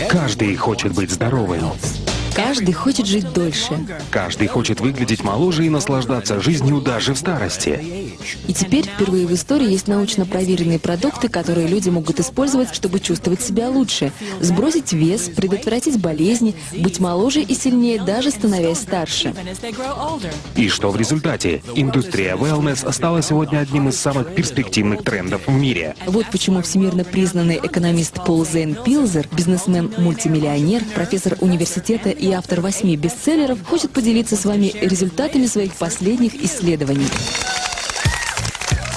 Каждый хочет быть здоровым. Каждый хочет жить дольше. Каждый хочет выглядеть моложе и наслаждаться жизнью даже в старости. И теперь впервые в истории есть научно проверенные продукты, которые люди могут использовать, чтобы чувствовать себя лучше, сбросить вес, предотвратить болезни, быть моложе и сильнее, даже становясь старше. И что в результате? Индустрия wellness стала сегодня одним из самых перспективных трендов в мире. Вот почему всемирно признанный экономист Пол Зейн Пилзер, бизнесмен-мультимиллионер, профессор университета и автор 8 бестселлеров, хочет поделиться с вами результатами своих последних исследований.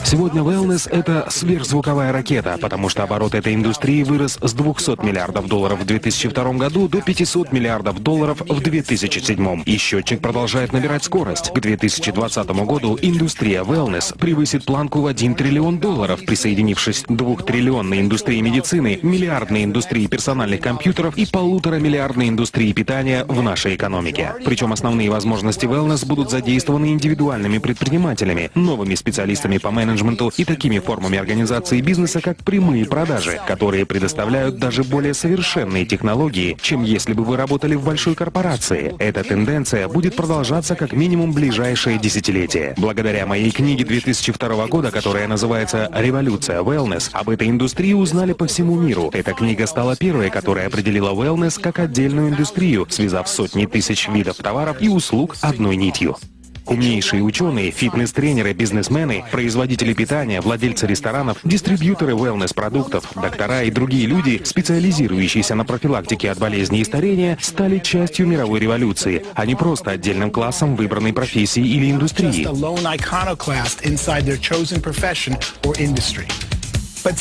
Сегодня wellness — это сверхзвуковая ракета, потому что оборот этой индустрии вырос с $200 миллиардов в 2002 году до $500 миллиардов в 2007. И счетчик продолжает набирать скорость. К 2020 году индустрия wellness превысит планку в $1 триллион, присоединившись к 2-триллионной индустрии медицины, миллиардной индустрии персональных компьютеров и 1,5-миллиардной индустрии питания в нашей экономике. Причем основные возможности wellness будут задействованы индивидуальными предпринимателями, новыми специалистами по менеджменту и такими формами организации бизнеса, как прямые продажи, которые предоставляют даже более совершенные технологии, чем если бы вы работали в большой корпорации. Эта тенденция будет продолжаться как минимум ближайшее десятилетие. Благодаря моей книге 2002 года, которая называется «Революция wellness», об этой индустрии узнали по всему миру. Эта книга стала первой, которая определила wellness как отдельную индустрию, связав сотни тысяч видов товаров и услуг одной нитью. Умнейшие ученые, фитнес-тренеры, бизнесмены, производители питания, владельцы ресторанов, дистрибьюторы wellness-продуктов, доктора и другие люди, специализирующиеся на профилактике от болезней и старения, стали частью мировой революции, а не просто отдельным классом выбранной профессии или индустрии.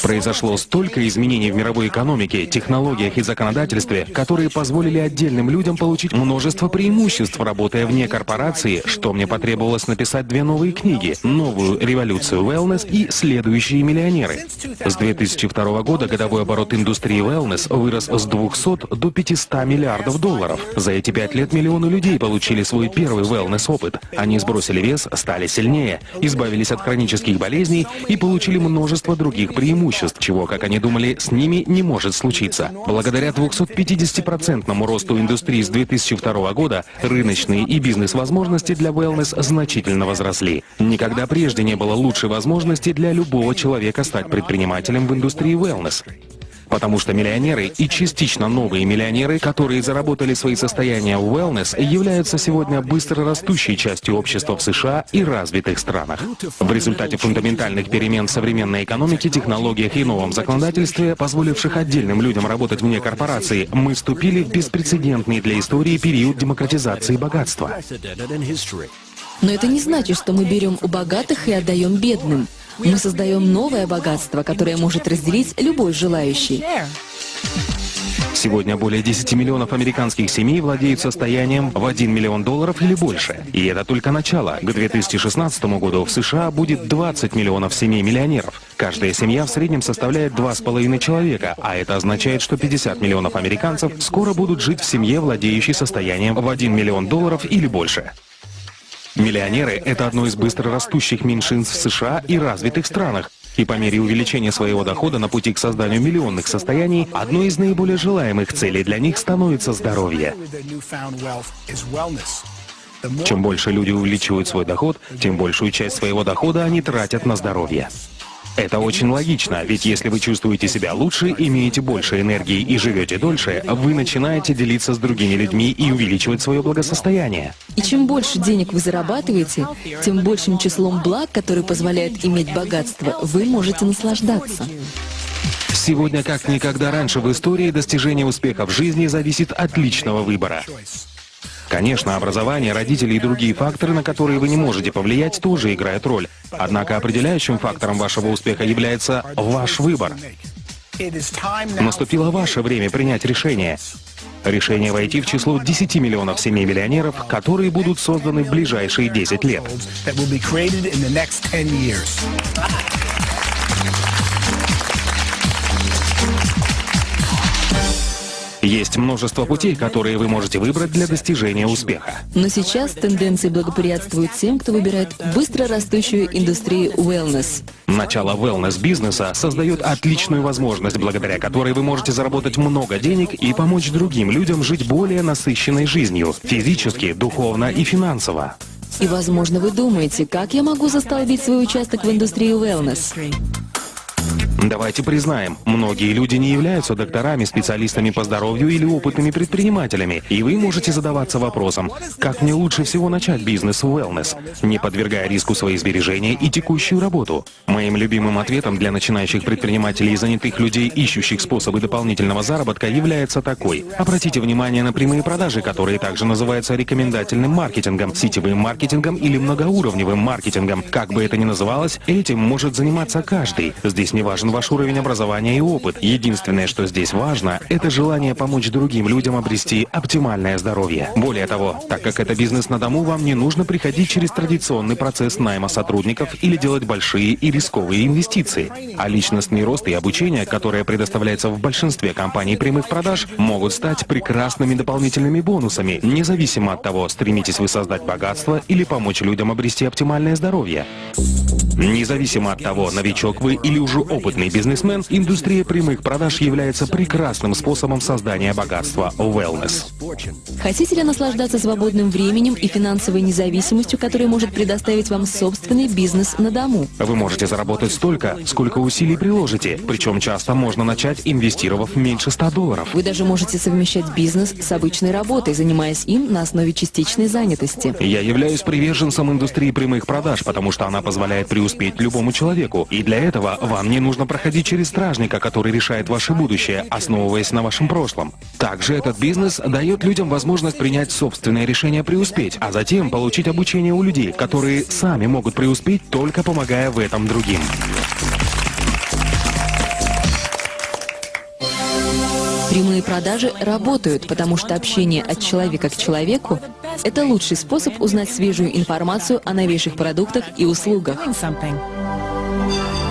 Произошло столько изменений в мировой экономике, технологиях и законодательстве, которые позволили отдельным людям получить множество преимуществ, работая вне корпорации, что мне потребовалось написать 2 новые книги: «Новую революцию wellness» и «Следующие миллионеры». С 2002 года годовой оборот индустрии wellness вырос с 200 до $500 миллиардов. За эти 5 лет миллионы людей получили свой первый wellness-опыт. Они сбросили вес, стали сильнее, избавились от хронических болезней и получили множество других преимуществ, чего, как они думали, с ними не может случиться. Благодаря 250% росту индустрии с 2002 года рыночные и бизнес-возможности для wellness значительно возросли. Никогда прежде не было лучшей возможности для любого человека стать предпринимателем в индустрии wellness. Потому что миллионеры и частично новые миллионеры, которые заработали свои состояния в wellness, являются сегодня быстро растущей частью общества в США и развитых странах. В результате фундаментальных перемен в современной экономике, технологиях и новом законодательстве, позволивших отдельным людям работать вне корпорации, мы вступили в беспрецедентный для истории период демократизации богатства. Но это не значит, что мы берем у богатых и отдаем бедным. Мы создаем новое богатство, которое может разделить любой желающий. Сегодня более 10 миллионов американских семей владеют состоянием в $1 миллион или больше. И это только начало. К 2016 году в США будет 20 миллионов семей-миллионеров. Каждая семья в среднем составляет 2,5 человека, а это означает, что 50 миллионов американцев скоро будут жить в семье, владеющей состоянием в $1 миллион или больше. Миллионеры — это одно из быстро растущих меньшинств в США и развитых странах. И по мере увеличения своего дохода на пути к созданию миллионных состояний, одной из наиболее желаемых целей для них становится здоровье. Чем больше люди увеличивают свой доход, тем большую часть своего дохода они тратят на здоровье. Это очень логично, ведь если вы чувствуете себя лучше, имеете больше энергии и живете дольше, вы начинаете делиться с другими людьми и увеличивать свое благосостояние. И чем больше денег вы зарабатываете, тем большим числом благ, которые позволяют иметь богатство, вы можете наслаждаться. Сегодня, как никогда раньше в истории, достижение успеха в жизни зависит от личного выбора. Конечно, образование, родители и другие факторы, на которые вы не можете повлиять, тоже играют роль. Однако определяющим фактором вашего успеха является ваш выбор. Наступило ваше время принять решение. Решение войти в число 10 миллионов семей-миллионеров, которые будут созданы в ближайшие 10 лет. Есть множество путей, которые вы можете выбрать для достижения успеха. Но сейчас тенденции благоприятствуют тем, кто выбирает быстро растущую индустрию wellness. Начало wellness-бизнеса создает отличную возможность, благодаря которой вы можете заработать много денег и помочь другим людям жить более насыщенной жизнью, физически, духовно и финансово. И, возможно, вы думаете, как я могу застолбить свой участок в индустрии wellness? Давайте признаем, многие люди не являются докторами, специалистами по здоровью или опытными предпринимателями, и вы можете задаваться вопросом, как мне лучше всего начать бизнес в wellness, не подвергая риску свои сбережения и текущую работу. Моим любимым ответом для начинающих предпринимателей и занятых людей, ищущих способы дополнительного заработка, является такой. Обратите внимание на прямые продажи, которые также называются рекомендательным маркетингом, сетевым маркетингом или многоуровневым маркетингом. Как бы это ни называлось, этим может заниматься каждый. Здесь не важен ваш уровень образования и опыт. Единственное, что здесь важно, это желание помочь другим людям обрести оптимальное здоровье. Более того, так как это бизнес на дому, вам не нужно приходить через традиционный процесс найма сотрудников или делать большие и рисковые инвестиции. А личностный рост и обучение, которое предоставляется в большинстве компаний прямых продаж, могут стать прекрасными дополнительными бонусами, независимо от того, стремитесь вы создать богатство или помочь людям обрести оптимальное здоровье. Независимо от того, новичок вы или уже опытный бизнесмен, индустрия прямых продаж является прекрасным способом создания богатства в wellness. Хотите ли наслаждаться свободным временем и финансовой независимостью, которую может предоставить вам собственный бизнес на дому? Вы можете заработать столько, сколько усилий приложите, причем часто можно начать, инвестировав меньше $100. Вы даже можете совмещать бизнес с обычной работой, занимаясь им на основе частичной занятости. Я являюсь приверженцем индустрии прямых продаж, потому что она позволяет преуспеть любому человеку, и для этого вам не нужно проходить через стражника, который решает ваше будущее, основываясь на вашем прошлом. Также этот бизнес дает людям возможность принять собственное решение преуспеть, а затем получить обучение у людей, которые сами могут преуспеть, только помогая в этом другим. Прямые продажи работают, потому что общение от человека к человеку – это лучший способ узнать свежую информацию о новейших продуктах и услугах.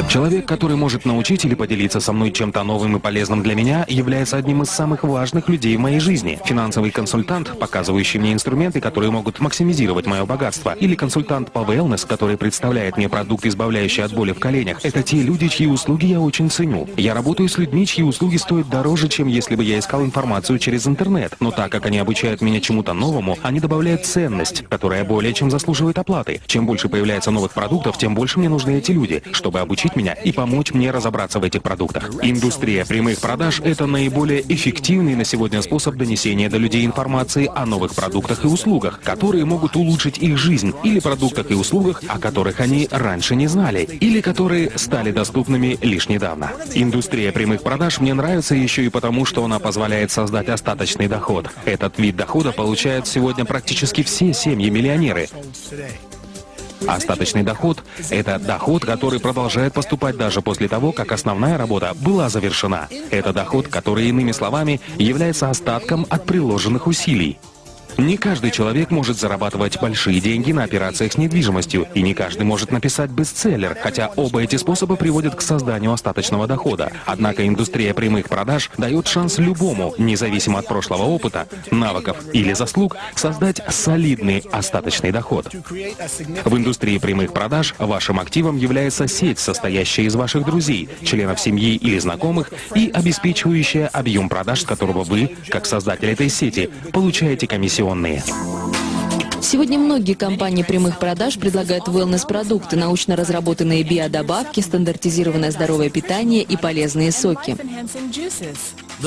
Человек, который может научить или поделиться со мной чем-то новым и полезным для меня, является одним из самых важных людей в моей жизни. Финансовый консультант, показывающий мне инструменты, которые могут максимизировать мое богатство, или консультант по wellness, который представляет мне продукт, избавляющий от боли в коленях, это те люди, чьи услуги я очень ценю. Я работаю с людьми, чьи услуги стоят дороже, чем если бы я искал информацию через интернет. Но так как они обучают меня чему-то новому, они добавляют ценность, которая более чем заслуживает оплаты. Чем больше появляется новых продуктов, тем больше мне нужны эти люди, чтобы обучить меня и помочь мне разобраться в этих продуктах. Индустрия прямых продаж – это наиболее эффективный на сегодня способ донесения до людей информации о новых продуктах и услугах, которые могут улучшить их жизнь, или продуктах и услугах, о которых они раньше не знали, или которые стали доступными лишь недавно. Индустрия прямых продаж мне нравится еще и потому, что она позволяет создать остаточный доход. Этот вид дохода получают сегодня практически все семьи-миллионеры. Остаточный доход – это доход, который продолжает поступать даже после того, как основная работа была завершена. Это доход, который, иными словами, является остатком от приложенных усилий. Не каждый человек может зарабатывать большие деньги на операциях с недвижимостью, и не каждый может написать бестселлер, хотя оба эти способа приводят к созданию остаточного дохода. Однако индустрия прямых продаж дает шанс любому, независимо от прошлого опыта, навыков или заслуг, создать солидный остаточный доход. В индустрии прямых продаж вашим активом является сеть, состоящая из ваших друзей, членов семьи или знакомых, и обеспечивающая объем продаж, с которого вы, как создатель этой сети, получаете комиссионные. Сегодня многие компании прямых продаж предлагают wellness-продукты, научно разработанные биодобавки, стандартизированное здоровое питание и полезные соки.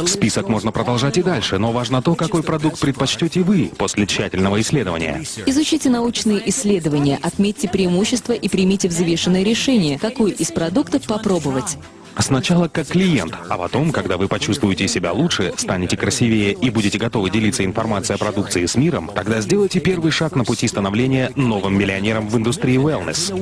Список можно продолжать и дальше, но важно то, какой продукт предпочтете вы после тщательного исследования. Изучите научные исследования, отметьте преимущества и примите взвешенное решение, какой из продуктов попробовать. Сначала как клиент, а потом, когда вы почувствуете себя лучше, станете красивее и будете готовы делиться информацией о продукции с миром, тогда сделайте первый шаг на пути становления новым миллионером в индустрии wellness.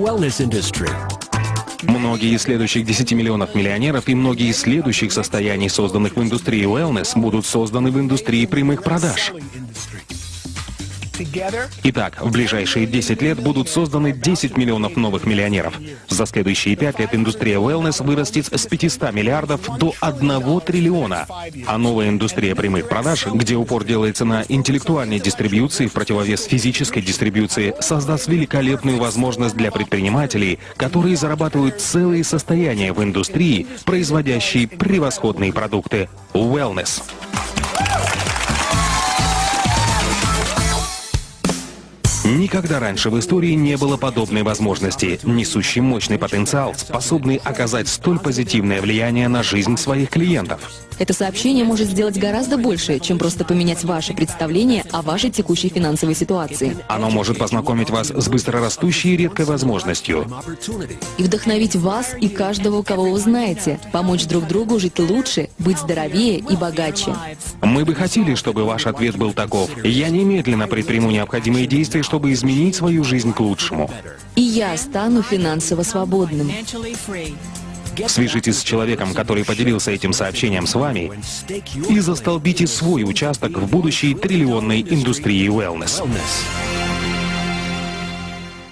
Многие из следующих 10 миллионов миллионеров и многие из следующих состояний, созданных в индустрии wellness, будут созданы в индустрии прямых продаж. Итак, в ближайшие 10 лет будут созданы 10 миллионов новых миллионеров. За следующие 5 лет индустрия wellness вырастет с 500 миллиардов до 1 триллиона. А новая индустрия прямых продаж, где упор делается на интеллектуальной дистрибьюции в противовес физической дистрибьюции, создаст великолепную возможность для предпринимателей, которые зарабатывают целые состояния в индустрии, производящей превосходные продукты. Wellness. Никогда раньше в истории не было подобной возможности, несущей мощный потенциал, способный оказать столь позитивное влияние на жизнь своих клиентов. Это сообщение может сделать гораздо больше, чем просто поменять ваше представление о вашей текущей финансовой ситуации. Оно может познакомить вас с быстрорастущей и редкой возможностью. И вдохновить вас и каждого, кого вы знаете, помочь друг другу жить лучше, быть здоровее и богаче. Мы бы хотели, чтобы ваш ответ был таков: я немедленно предприму необходимые действия, чтобы изменить свою жизнь к лучшему. И я стану финансово свободным. Свяжитесь с человеком, который поделился этим сообщением с вами, и застолбите свой участок в будущей триллионной индустрии wellness.